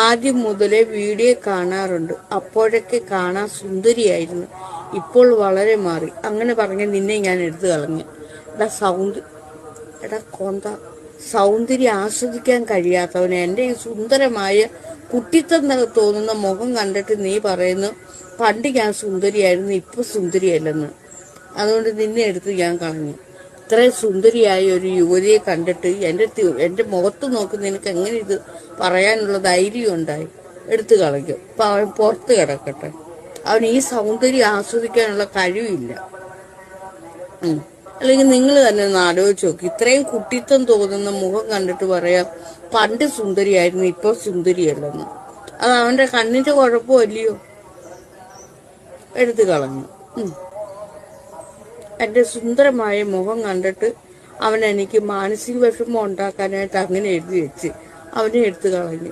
ആദ്യം മുതലേ വീഡിയോ കാണാറുണ്ട്. അപ്പോഴൊക്കെ കാണാൻ സുന്ദരിയായിരുന്നു. ഇപ്പോൾ വളരെ മാറി. അങ്ങനെ പറഞ്ഞ് നിന്നെ ഞാൻ എടുത്തു കളഞ്ഞു. എടാ കൊന്ത, സൗന്ദര്യം ആസ്വദിക്കാൻ കഴിയാത്തവന് എൻ്റെ ഈ സുന്ദരമായ കുട്ടിത്തം തോന്നുന്ന മുഖം കണ്ടിട്ട് നീ പറയുന്നു പണ്ട് ഞാൻ സുന്ദരിയായിരുന്നു, ഇപ്പൊ സുന്ദരിയല്ലെന്ന്. അതുകൊണ്ട് നിന്നെ എടുത്ത് ഞാൻ കളഞ്ഞു. ഇത്രയും സുന്ദരിയായ ഒരു യുവതിയെ കണ്ടിട്ട് എൻ്റെ മുഖത്ത് നോക്കി നിനക്ക് എങ്ങനെ ഇത് പറയാനുള്ള ധൈര്യം ഉണ്ടായി? എടുത്തു കളഞ്ഞു. അപ്പൊ അവൻ പുറത്ത് കിടക്കട്ടെ. അവൻ ഈ സൗന്ദര്യം ആസ്വദിക്കാനുള്ള കഴിവില്ല. അല്ലെങ്കിൽ നിങ്ങൾ തന്നെ ഒന്ന് ആലോചിച്ച് നോക്കി. ഇത്രയും കുട്ടിത്തം തോന്നുന്ന മുഖം കണ്ടിട്ട് പറയാം പണ്ട് സുന്ദരിയായിരുന്നു, ഇപ്പൊ സുന്ദരിയല്ലെന്ന്. അത് അവന്റെ കണ്ണിന്റെ കുഴപ്പമല്ലയോ? എടുത്തു കളഞ്ഞു. എൻ്റെ സുന്ദരമായ മുഖം കണ്ടിട്ട് അവൻ എനിക്ക് മാനസിക വിഷമം ഉണ്ടാക്കാനായിട്ട് അങ്ങനെ എഴുതി വെച്ച് അവനെ എടുത്തു കളഞ്ഞു.